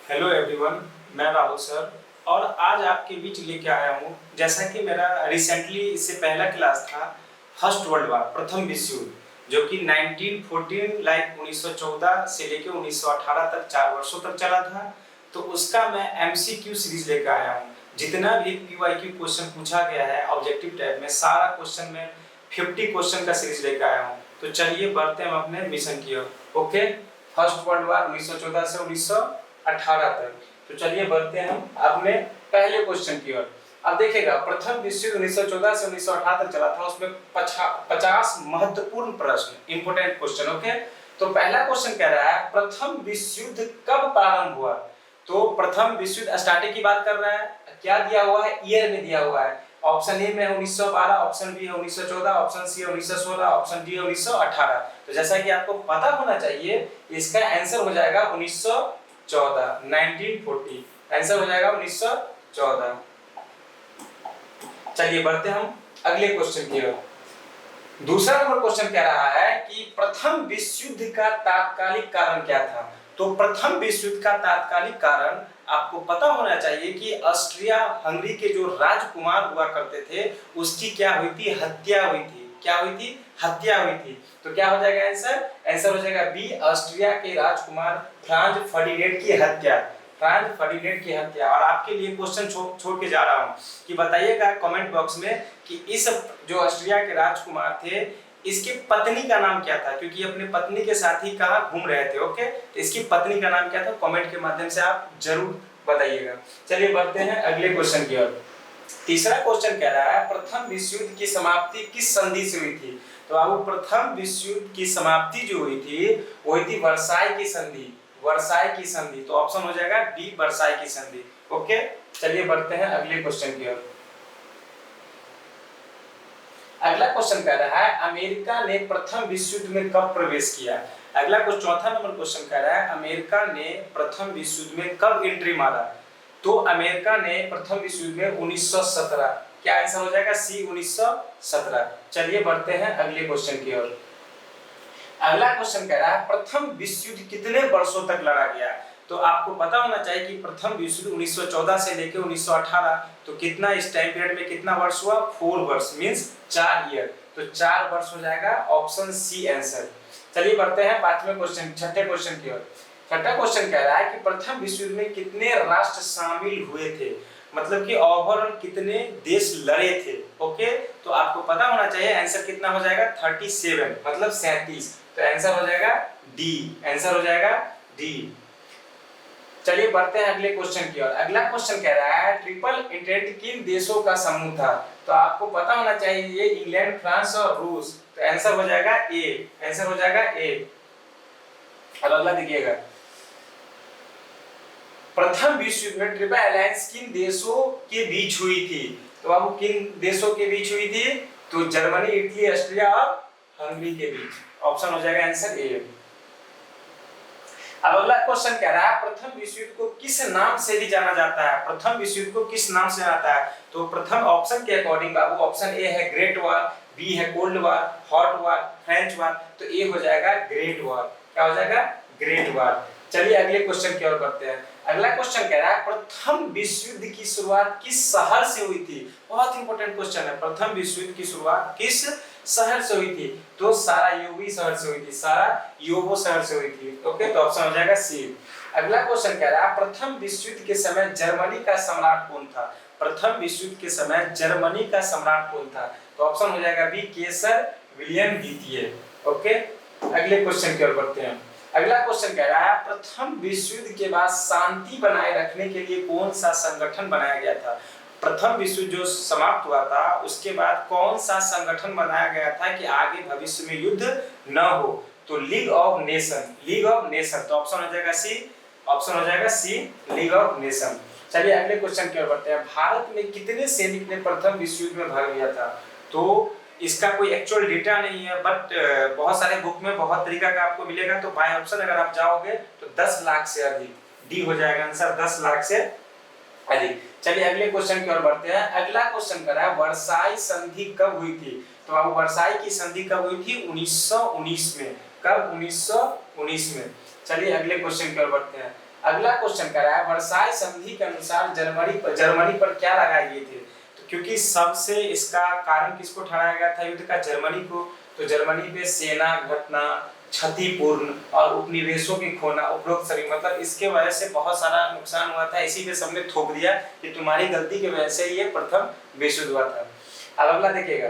Hello everyone, मैं Rahul sir और आज आपके बीच लेके आया हूँ। जैसा कि मेरा रिसेंटली इससे पहला क्लास था फर्स्ट वर्ल्ड वार, प्रथम विश्व युद्ध, जो कि 1914 लाइक 1914 से लेके 1918 तक 4 वर्षों तक चला था। तो उसका मैं एमसीक्यू सीरीज लेकर आया हूँ। जितना भी पीवाईक्यू क्वेश्चन पूछा गया है ऑब्जेक्टिव टाइप में, सारा क्वेश्चन में 50 क्वेश्चन का सीरीज लेकर आया हूँ। तो चलिए बढ़ते हैं हम अपने मिशन की ओर। ओके, फर्स्ट वर्ल्ड वार 1914 से 1918 तक। तो चलिए बढ़ते हैं हम अपने पहले क्वेश्चन की ओर। अब देखिएगा, प्रथम विश्व युद्ध 1914 से 1918 तक चला था। उसमें 50 महत्वपूर्ण प्रश्न, इंपोर्टेंट क्वेश्चन। ओके, तो पहला क्वेश्चन कह रहा है प्रथम विश्व युद्ध कब प्रारंभ हुआ। तो प्रथम विश्व युद्ध स्टार्टिंग की बात कर रहा है। क्या दिया हुआ है, ईयर में दिया हुआ है। ऑप्शन ए में 1912, ऑप्शन बी है 1914, ऑप्शन सी है 1916, ऑप्शन डी है 1918। तो जैसा कि आपको पता होना चाहिए, इसका आंसर हो जाएगा 1914, 1940। आंसर हो जाएगा 1914। चलिए बढ़ते हम अगले क्वेश्चन की ओर। दूसरा नंबर क्वेश्चन कह रहा है कि प्रथम विश्व युद्ध का तात्कालिक कारण क्या था। तो प्रथम विश्व युद्ध का तात्कालिक कारण आपको पता होना चाहिए कि ऑस्ट्रिया हंगरी के जो राजकुमार हुआ करते थे, उसकी क्या हुई थी, हत्या हुई थी। क्या हुई थी, हत्या हुई थी। तो क्या हो जाएगा आंसर, आंसर हो जाएगा बी, ऑस्ट्रिया के राजकुमार फ्रांज फर्डिनेंड की हत्या। फ्रांज फर्डिनेंड की हत्या। और आपके लिए क्वेश्चन छोड़ के जा रहा हूं कि बताइएगा कमेंट बॉक्स में कि इस जो ऑस्ट्रिया के राजकुमार थे, इसकी पत्नी का नाम क्या था, क्योंकि अपने पत्नी के साथ ही कहां घूम रहे थे। ओके, तो इसकी पत्नी का नाम क्या था, कमेंट के माध्यम से आप जरूर बताइएगा। चलिए बढ़ते हैं अगले क्वेश्चन की ओर। तीसरा क्वेश्चन कह रहा है प्रथम विश्व युद्ध की समाप्ति किस संधि से हुई थी। तो अब प्रथम विश्व युद्ध की समाप्ति जो हुई थी, वो हुई थी वर्साई की संधि। वर्साई की संधि। तो ऑप्शन हो जाएगा बी, वर्साई की संधि। ओके, चलिए बढ़ते हैं अगले क्वेश्चन की ओर। अगला क्वेश्चन कह रहा है अमेरिका ने प्रथम विश्व युद्ध में कब प्रवेश किया। अगला क्वेश्चन, चौथा नंबर क्वेश्चन कह रहा है अमेरिका ने प्रथम विश्व युद्ध में कब एंट्री मारा। तो अमेरिका ने प्रथम विश्व युद्ध में 1917। क्या आंसर हो जाएगा, सी, 1917। चलिए बढ़ते हैं अगले क्वेश्चन की ओर। अगला क्वेश्चन कह रहा है प्रथम विश्व युद्ध कितने वर्षों तक लड़ा गया। तो आपको पता होना चाहिए कि प्रथम विश्व युद्ध 1914 से लेकर 1918, तो कितना इस टाइम पीरियड में कितना वर्ष हुआ, 4 वर्ष, मींस 4 ईयर। तो 4 वर्ष हो जाएगा, ऑप्शन सी आंसर। चलिए बढ़ते हैं पांचवें क्वेश्चन, छठे क्वेश्चन की ओर। छठा क्वेश्चन कह रहा है कि प्रथम विश्व युद्ध में कितने राष्ट्र शामिल हुए थे, मतलब कि ओवरऑल कितने देश लड़े थे। ओके, तो आपको पता होना चाहिए आंसर कितना हो जाएगा, 37, मतलब 37। तो आंसर हो जाएगा डी, आंसर हो जाएगा डी। चलिए बढ़ते हैं अगले क्वेश्चन की ओर। अगला क्वेश्चन कह रहा है ट्रिपल इंटेंट किन देशों का समूह था। तो आपको पता होना चाहिए ये इंग्लैंड, फ्रांस और रूस। तो आंसर हो जाएगा ए, आंसर हो जाएगा ए। अब अगला देखिएगा, प्रथम विश्व युद्ध में ट्रिपल अलायंस किन देशों के बीच हुई थी। तो बाबू किन देशों के बीच हुई थी, तो जर्मनी, इटली, ऑस्ट्रिया और हंगरी के बीच। ऑप्शन हो जाएगा आंसर ए। अब अगला क्वेश्चन कह रहा है प्रथम विश्व युद्ध को किस नाम से भी जाना जाता है। प्रथम विश्व युद्ध को किस नाम से जाना जाता है। तो प्रथम ऑप्शन के अकॉर्डिंग बाबू ऑप्शन ए है ग्रेट वॉर, बी है cold war, hot war, French war. तो ए हो जाएगा ग्रेट वॉर। क्या हो जाएगा, ग्रेट वॉर। चलिए अगले क्वेश्चन की ओर बढ़ते हैं। अगला क्वेश्चन कह रहा है प्रथम विश्व युद्ध की शुरुआत किस शहर से हुई थी। बहुत इंपॉर्टेंट क्वेश्चन है। प्रथम विश्व युद्ध की शुरुआत किस शहर से हुई थी। तो सारायोवो शहर से हुई थी, सारायोवो शहर से हुई थी। ओके, तो ऑप्शन हो जाएगा सी। अगला क्वेश्चन कह रहा है प्रथम विश्व युद्ध के समय जर्मनी का सम्राट कौन था। प्रथम विश्व युद्ध के समय जर्मनी का सम्राट कौन था। तो ऑप्शन हो जाएगा बी, केसर विलियम द्वितीय। ओके, अगले क्वेश्चन की ओर बढ़ते हैं। अगला क्वेश्चन कह रहा है प्रथम विश्व युद्ध के बाद शांति बनाए रखने के लिए कौन सा संगठन बनाया गया था। प्रथम विश्व जो समाप्त हुआ था उसके बाद कौन सा संगठन बनाया गया था कि आगे भविष्य में युद्ध न हो। तो league of nation, league of nation. तो ऑप्शन हो जाएगा सी, ऑप्शन हो जाएगा सी, लीग ऑफ नेशन। चलिए अगले क्वेश्चन की ओर बढ़ते हैं। भारत में कितने सैनिक ने प्रथम विश्व युद्ध में भाग लिया था। तो इसका कोई एक्चुअल डेटा नहीं है, बट बहुत सारे बुक में बहुत तरीका का आपको मिलेगा। तो बाय ऑप्शन अगर आप जाओगे तो 10 लाख से अधिक, डी हो जाएगा आंसर, 10 लाख से अधिक। चलिए अगले क्वेश्चन की ओर बढ़ते हैं। अगला क्वेश्चन कर रहा है वर्साई संधि कब हुई थी। तो अब वर्साई की संधि कब हुई थी, 1919 में। कब, 1919 में। चलिए अगले क्वेश्चन की ओर बढ़ते हैं। अगला क्वेश्चन कह रहा है वर्साई संधि के अनुसार जर्मनी पर क्या लगाए गए थे। तो क्योंकि सबसे इसका कारण किसको ठहराया गया था युद्ध का, जर्मनी को, तो जर्मनी पे सेना घटना, क्षतिपूर्ण और उपनिवेशों की खोना, उपरोक्त सभी, मतलब इसके वजह से बहुत सारा नुकसान हुआ था, इसी पे सबने थोप दिया कि तुम्हारी गलती की वजह से ये प्रथम विश्व युद्ध हुआ था। अब अगला देखिएगा,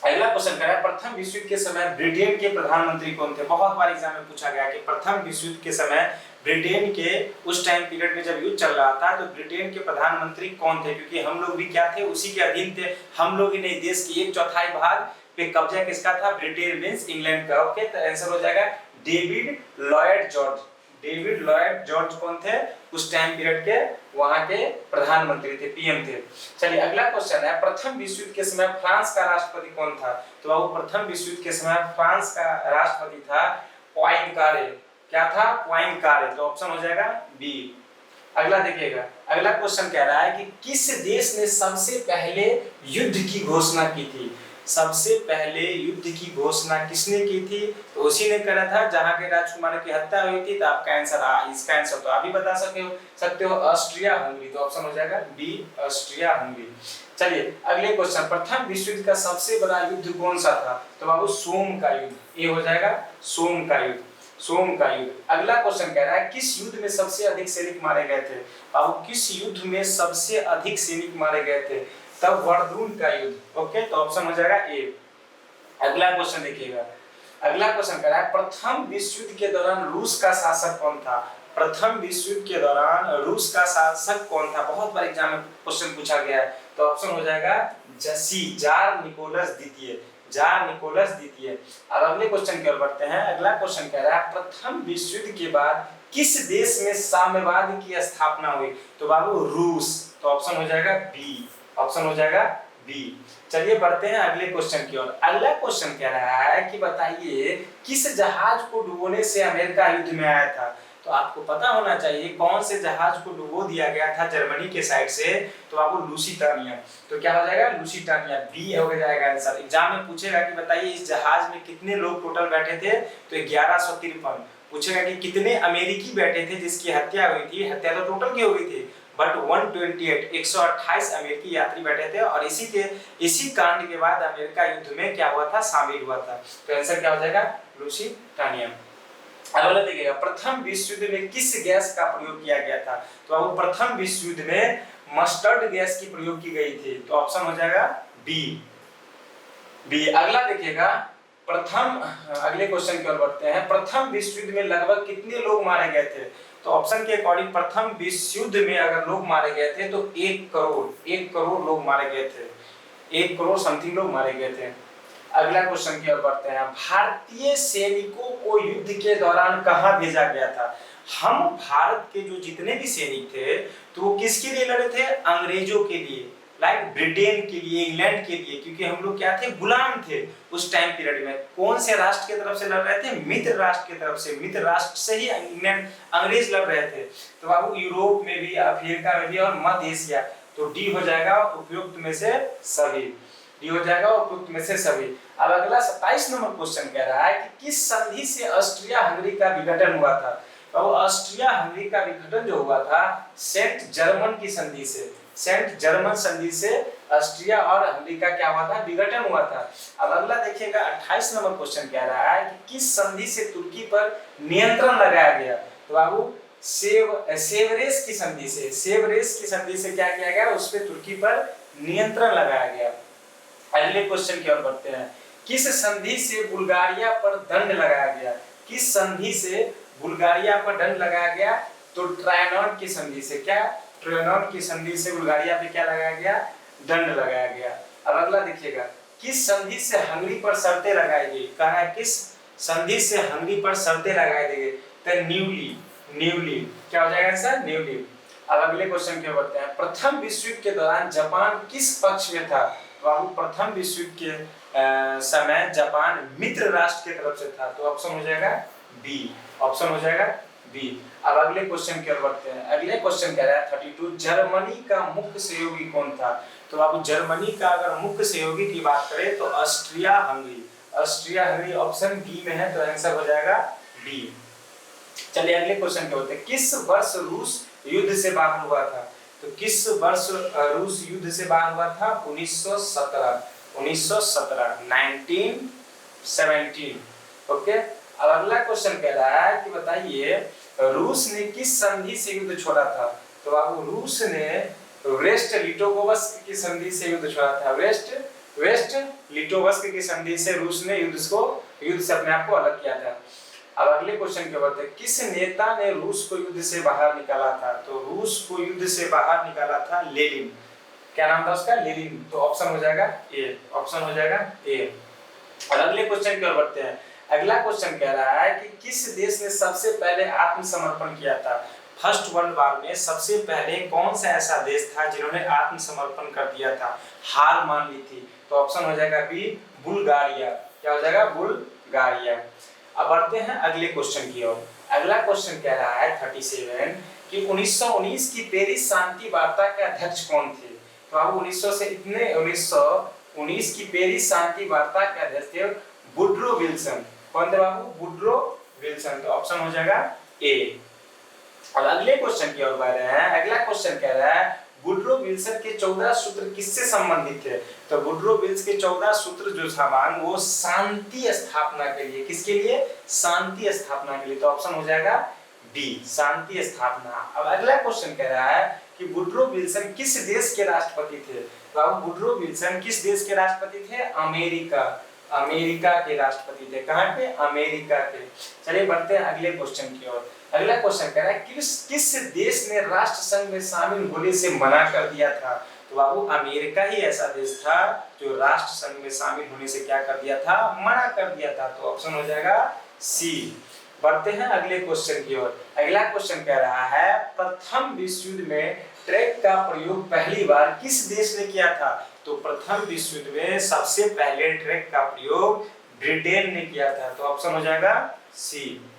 अगला क्वेश्चन कह रहा है प्रथम विश्व युद्ध के समय ब्रिटेन के प्रधानमंत्री कौन थे। बहुत बार एग्जाम में पूछा गया कि प्रथम विश्व युद्ध के समय ब्रिटेन के उस टाइम पीरियड में जब युद्ध चल रहा था तो ब्रिटेन के प्रधानमंत्री कौन थे, क्योंकि हम लोग भी क्या थे, उसी के अधीन थे। हम लोग ही नहीं, देश की 1/4 भाग पे कब्जा किसका था, ब्रिटेन मींस इंग्लैंड का। ओके, तो आंसर हो जाएगा David Lloyd George. David Lloyd George कौन थे, उस टाइम पीरियड के वहां के प्रधानमंत्री थे, पीएम थे। चलिए अगला क्वेश्चन है प्रथम विश्व युद्ध के समय फ्रांस का राष्ट्रपति कौन था। तो वो प्रथम विश्व युद्ध के समय फ्रांस का राष्ट्रपति था पोइनकारे। क्या था, पोइनकारे। तो ऑप्शन हो जाएगा बी। अगला देखिएगा, अगला क्वेश्चन कह रहा है कि किस देश ने सबसे पहले युद्ध की घोषणा की थी। सबसे पहले युद्ध की घोषणा किसने की थी, तो उसी ने करा था जहां के राजकुमार की हत्या हुई थी। तो आपका आंसर, इसका आंसर तो आप भी बता सकते हो ऑस्ट्रिया हंगरी। तो ऑप्शन हो जाएगा बी, ऑस्ट्रिया हंगरी। चलिए अगले क्वेश्चन, प्रथम विश्व युद्ध का सबसे बड़ा युद्ध कौन सा था। तो बाबू सोम का युद्ध, ये हो जाएगा सोम का युद्ध, सोम का युद्ध। अगला क्वेश्चन कह रहा है किस युद्ध में सबसे अधिक सैनिक मारे गए थे। बाबू किस युद्ध में सबसे अधिक सैनिक मारे गए थे, तब वर्दून का युद्ध। ओके, तो ऑप्शन हो जाएगा ए। अगला क्वेश्चन देखिएगा, अगला क्वेश्चन कह रहा है प्रथम विश्व युद्ध के दौरान रूस का शासक कौन था। प्रथम विश्व युद्ध के दौरान रूस का शासक कौन था, बहुत बार एग्जाम में क्वेश्चन पूछा गया है। तो ऑप्शन हो जाएगा जार निकोलस द्वितीय, जार निकोलस द्वितीय। अब अगले क्वेश्चन की ओर बढ़ते हैं। अगला क्वेश्चन कह रहा है प्रथम विश्व युद्ध के बाद किस देश में साम्यवाद की स्थापना हुई। तो बाबू रूस। तो ऑप्शन हो जाएगा बी, ऑप्शन हो जाएगा बी। चलिए बढ़ते हैं अगले क्वेश्चन की ओर। अगला क्वेश्चन कह रहा है कि बताइए किस जहाज को डुबोने से अमेरिका युद्ध में आया था। तो आपको पता होना चाहिए कौन से जहाज को डुबो दिया गया था जर्मनी के साइड से। तो आपको लुसिटानिया। तो क्या हो जाएगा, लुसिटानिया, बी हो जाएगा आंसर। एग्जाम में पूछेगा कि बताइए इस जहाज में कितने लोग टोटल बैठे थे। तो 1153। पूछेगा कि कितने अमेरिकी बैठे थे जिसकी हत्या हुई थी। हत्या तो टोटल की हो गई थी, बट 128 अमेरिकी यात्री बैठे थे। और इसी कांड के बाद अमेरिका युद्ध में क्या हुआ था, शामिल हुआ था। तो आंसर क्या हो जाएगा, लुसिटानिया। अगला देखिएगा प्रथम विश्व युद्ध में किस गैस का प्रयोग किया गया था। तो अब प्रथम विश्व युद्ध में मस्टर्ड गैस की प्रयोग की गई थी। तो ऑप्शन हो जाएगा बी, बी। अगला देखिएगा प्रथम, अगले क्वेश्चन की ओर बढ़ते हैं। प्रथम विश्व युद्ध में लगभग कितने लोग मारे गए थे। तो ऑप्शन के अकॉर्डिंग प्रथम विश्व युद्ध में अगर लोग मारे गए थे तो 1 करोड़ लोग मारे गए थे, 1 करोड़ समथिंग लोग मारे गए थे। अगला क्वेश्चन की ओर बढ़ते हैं। भारतीय सैनिकों को युद्ध के दौरान कहां भेजा गया था। हम भारत के जो जितने भी सैनिक थे तो वो किसके लिए लड़े थे, अंग्रेजों के लिए, लाइक ब्रिटेन के लिए, इंग्लैंड के लिए, क्योंकि हम लोग क्या थे, गुलाम थे उस टाइम पीरियड में। कौन से राष्ट्र की तरफ से लड़ रहे थे, मित्र राष्ट्र की तरफ से, मित्र राष्ट्र से ही इंग्लैंड अंग्रेज लड़ रहे थे। तो बाबू यूरोप में भी, अफ्रीका में भी और मध्य एशिया। तो डी हो जाएगा उपयुक्त में से सभी, डी हो जाएगा उपयुक्त में से सभी। अब अगला 27 नंबर क्वेश्चन कह रहा है कि किस संधि से ऑस्ट्रिया हंगरी का विघटन हुआ था। तो ऑस्ट्रिया हंगरी का विघटन जो हुआ था सेंट जर्मन की संधि से, सेंट जर्मन संधि से ऑस्ट्रिया और हंगरी का क्या हुआ था, विघटन हुआ था। अब अगला देखिएगा 28 नंबर क्वेश्चन कह रहा है कि किस संधि से तुर्की पर नियंत्रण लगाया गया। तो बाबू सेवरेस की संधि से, सेवरेस की संधि से क्या किया गया, उस पर तुर्की पर नियंत्रण लगाया गया। अगले क्वेश्चन की ओर बढ़ते हैं। किस संधि से बुल्गारिया पर दंड लगाया गया, किस संधि से बुल्गारिया पर दंड लगाया गया। तो ट्रायनॉन की संधि से, क्या, ट्रायनॉन की संधि से बुल्गारिया पे क्या लगाया गया, दंड लगाया गया। अब अगला देखिएगा किस संधि से हंगरी पर शर्तें लगाई गई। कहा है किस संधि से हंगरी पर शर्तें लगाई गई। तो न्यूली क्या हो जाएगा आंसर, न्यूली। अब अगले क्वेश्चन की ओर बढ़ते हैं। प्रथम विश्व युद्ध के दौरान जापान किस पक्ष में था। बाबू प्रथम विश्व युद्ध के समय जापान मित्र राष्ट्र की तरफ से था। तो ऑप्शन हो जाएगा बी, ऑप्शन हो जाएगा बी। अब अगले क्वेश्चन की ओर बढ़ते हैं। अगले क्वेश्चन कह रहा है 32 जर्मनी का मुख्य सहयोगी कौन था। तो बाबू जर्मनी का अगर मुख्य सहयोगी की बात करें तो Austria Hungary, Austria Hungary option B में है। तो आंसर हो जाएगा बी। चलिए अगले क्वेश्चन क्या बोलते हैं, किस वर्ष रूस युद्ध से बाहर हुआ था? तो किस वर्ष रूस युद्ध से बाहर हुआ था? 1917 1917। ओके, अब अगला क्वेश्चन कह रहा है कि बताइए रूस ने किस संधि से युद्ध छोड़ा था? तो बाबू रूस ने वेस्ट लिटोवस्क की संधि से युद्ध छोड़ा था। वेस्ट लिटोवस्क की संधि से रूस ने युद्ध से अपने आप को अलग किया था। अब अगले क्वेश्चन क्या बोलते हैं, किस नेता ने रूस को युद्ध से बाहर निकाला था? तो रूस को युद्ध से बाहर निकाला था लेनिन। क्या नाम था उसका? लेनिन। तो ऑप्शन हो जाएगा ए, ऑप्शन हो जाएगा ए। और अगले क्वेश्चन की ओर बढ़ते हैं। अगला क्वेश्चन कह रहा है कि किस देश ने सबसे पहले आत्मसमर्पण किया था? फर्स्ट वर्ल्ड वॉर में सबसे पहले कौन सा ऐसा देश था जिन्होंने आत्मसमर्पण कर दिया था, हार मान ली थी? तो ऑप्शन हो जाएगा बी, बुल्गारिया। क्या हो जाएगा? बुल्गारिया। अब बढ़ते हैं अगले क्वेश्चन की ओर। अगला क्वेश्चन कह रहा है 37 कि 1919 की पेरिस शांति वार्ता के अध्यक्ष कौन थे? तो अब 1919 की पेरिस शांति वार्ता के अध्यक्ष थे वुड्रो विल्सन। कौन थे बाबू? Woodrow Wilson. तो ऑप्शन हो जाएगा ए। और अगले क्वेश्चन की ओर बढ़ रहे हैं। अगला क्वेश्चन कह रहा है वुड्रो विल्सन के 14 सूत्र किससे संबंधित थे? तो वुड्रो विल्सन के 14 सूत्र जो था वो शांति स्थापना के लिए, किसके लिए? शांति स्थापना के लिए। तो ऑप्शन हो जाएगा बी, शांति स्थापना। अब अगला क्वेश्चन कह रहा है कि वुड्रो विल्सन किस देश के राष्ट्रपति थे? तो अब वुड्रो विल्सन किस देश के राष्ट्रपति थे? अमेरिका के राष्ट्रपति थे। कहां पे? अमेरिका के। चलिए बढ़ते हैं अगले क्वेश्चन की ओर। अगला क्वेश्चन कह रहा है किस देश ने राष्ट्र संघ में शामिल होने से मना कर दिया था? तो बाबू अमेरिका ही ऐसा देश था जो राष्ट्र संघ में शामिल होने से क्या कर दिया था? मना कर दिया था। तो ऑप्शन हो जाएगा सी। बढ़ते हैं अगले क्वेश्चन की ओर। अगला क्वेश्चन कह रहा है प्रथम विश्व युद्ध में ट्रैक का प्रयोग पहली बार किस देश ने किया था? तो प्रथम विश्व युद्ध में सबसे पहले ट्रैक का प्रयोग ब्रिटेन ने किया था। तो ऑप्शन हो जाएगा सी।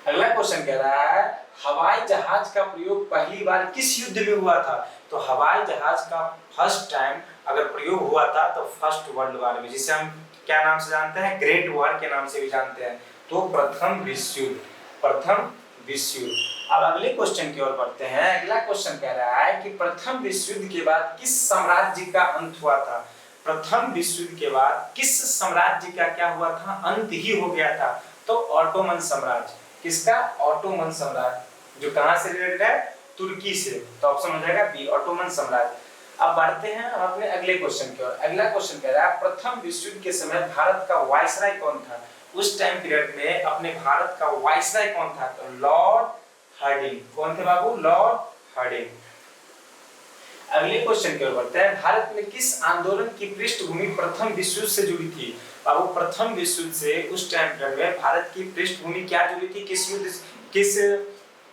अगला क्वेश्चन कह रहा है हवाई जहाज का प्रयोग पहली बार किस युद्ध में हुआ था? तो हवाई जहाज का फर्स्ट टाइम अगर प्रयोग हुआ था तो फर्स्ट वर्ल्ड वॉर में, जिसे हम क्या नाम से जानते हैं? ग्रेट वॉर के नाम से भी जानते हैं। तो प्रथम विश्व युद्ध। अब अगले क्वेश्चन की ओर बढ़ते हैं। अगला क्वेश्चन कह रहा है कि प्रथम विश्व युद्ध के बाद किस साम्राज्य का अंत हुआ था? प्रथम विश्व युद्ध के बाद किस साम्राज्य का क्या हुआ था? अंत ही हो गया था। तो ऑटोमन साम्राज्य। किसका? ऑटोमन साम्राज्य। जो कहां से रिलेटेड है? तुर्की से। तो ऑप्शन हो जाएगा बी, ऑटोमन साम्राज्य। अब बढ़ते हैं अपने अगले क्वेश्चन की ओर। अगला क्वेश्चन कह रहा है प्रथम विश्व युद्ध के समय भारत का वायसराय कौन था? उस टाइम पीरियड में अपने भारत का वायसराय कौन था? तो लॉर्ड हार्डिंग। कौन थे बाबू? Lord Hardinge. अगले क्वेश्चन की ओर बढ़ते हैं। भारत में किस आंदोलन की पृष्ठभूमि प्रथम विश्व युद्ध से जुड़ी थी? बाबू प्रथम विश्व युद्ध से उस टाइम पीरियड में भारत की पृष्ठभूमि क्या जुड़ी थी?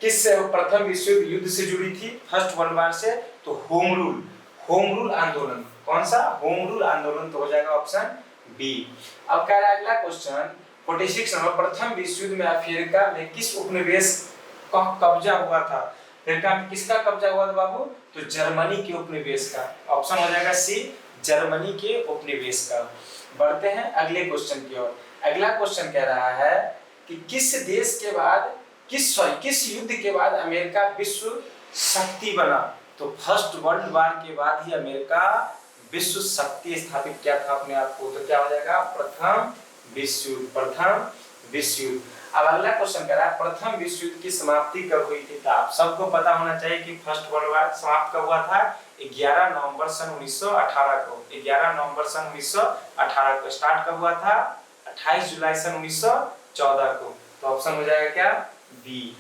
किस प्रथम विश्व युद्ध से जुड़ी थी? फर्स्ट वर्ल्ड वॉर से। तो होम रूल आंदोलन। कौन सा? होम रूल आंदोलन। तो हो जाएगा ऑप्शन बी। अब कह रहा है अगला क्वेश्चन 46 नंबर, प्रथम विश्व युद्ध में अफ्रीका में किस उपनिवेश का कब्जा हुआ था? अफ्रीका में किसका कब्जा हुआ था बाबू? तो जर्मनी के उपनिवेश का। ऑप्शन हो जाएगा सी, जर्मनी के उपनिवेश का। बढ़ते हैं अगले क्वेश्चन की ओर। अगला क्वेश्चन कह रहा है कि किस देश के बाद किस युद्ध के बाद अमेरिका विश्व शक्ति बना? तो फर्स्ट वर्ल्ड वॉर के बाद ही अमेरिका विश्व शक्ति स्थापित किया था अपने आप को। तो क्या हो जाएगा? प्रथम विश्व युद्ध। अब अगला क्वेश्चन कह रहा है प्रथम विश्व युद्ध की समाप्ति कब हुई थी? तो आप सबको पता होना चाहिए कि फर्स्ट वर्ल्ड वॉर समाप्त कब हुआ था? 11 नवंबर सन 1918 को। 11 नवंबर सन 1918 को। स्टार्ट कब हुआ था? 28 जुलाई सन 1914 को। तो ऑप्शन हो जाएगा क्या? बी।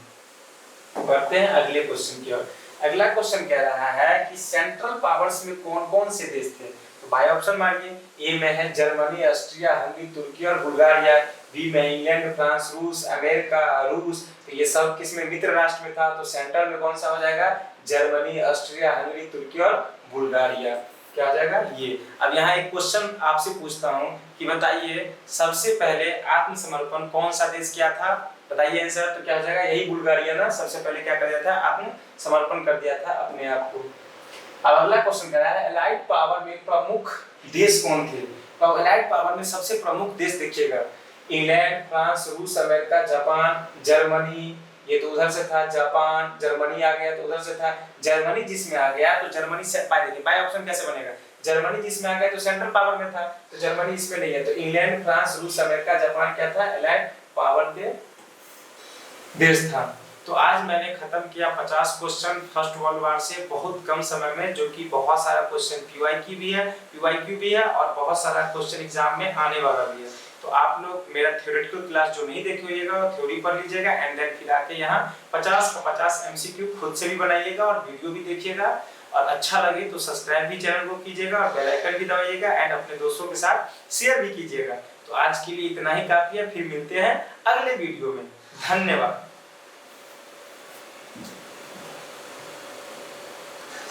बढ़ते हैं अगले क्वेश्चन की ओर। अगला क्वेश्चन कह रहा है कि सेंट्रल पावर्स में कौन-कौन से देश थे? तो बाय ऑप्शन मारिए। ए में है जर्मनी, ऑस्ट्रिया, हंगरी, तुर्की और बुल्गारिया। बी में इंग्लैंड, फ्रांस, रूस, अमेरिका, रूस। तो ये सब किसमें? मित्र राष्ट्र में था। तो सेंट्रल में कौन सा हो जाएगा? जर्मनी, ऑस्ट्रिया, हंगरी, तुर्की और बुल्गारिया। क्या हो जाएगा? ये। अब यहाँ एक क्वेश्चन आपसे पूछता हूँ कि बताइए सबसे पहले आत्मसमर्पण कौन सा देश किया था? बताइए आंसर। तो क्या हो जाएगा? यही बुल्गारिया ना सबसे पहले क्या कर दिया था? आत्मसमर्पण कर दिया था अपने आप को। अब अगला क्वेश्चन कर रहा है एलाइड पावर में प्रमुख देश कौन थे? तो एलाइड पावर में सबसे प्रमुख देश देखिएगा इंग्लैंड, फ्रांस, रूस, अमेरिका, जापान, जर्मनी, ये तो उधर से था। जापान, जर्मनी आ गया तो उधर से था। जर्मनी जिसमें आ गया तो जर्मनी से बाय, देखिए बाय ऑप्शन कैसे बनेगा, जर्मनी जिसमें आ गया तो सेंट्रल पावर में था, तो जर्मनी इसमें नहीं है, तो इंग्लैंड, फ्रांस, रूस, अमेरिका, जापान क्या था, एलाइड पावर के देश था। तो आज मैंने खत्म किया 50 क्वेश्चन फर्स्ट वर्ल्ड वार से बहुत कम समय में, जो कि बहुत सारा क्वेश्चन पीवाईक्यू भी है और बहुत सारा क्वेश्चन एग्जाम में आने वाला भी है। तो आप लोग मेरा थ्योरेटिकल क्लास जो नहीं देखे होइएगा वो थ्योरी पर लीजिएगा, एंड देन फिर आके यहाँ 50 का 50 एमसीक्यू खुद से भी बनाइएगा और वीडियो भी देखिएगा, और अच्छा लगे तो सब्सक्राइब भी चैनल को कीजिएगा और बेल आइकन भी दबाइएगा, एंड अपने दोस्तों के साथ शेयर भी कीजिएगा। तो आज के लिए इतना ही काफी है, फिर मिलते हैं अगले वीडियो में। धन्यवाद।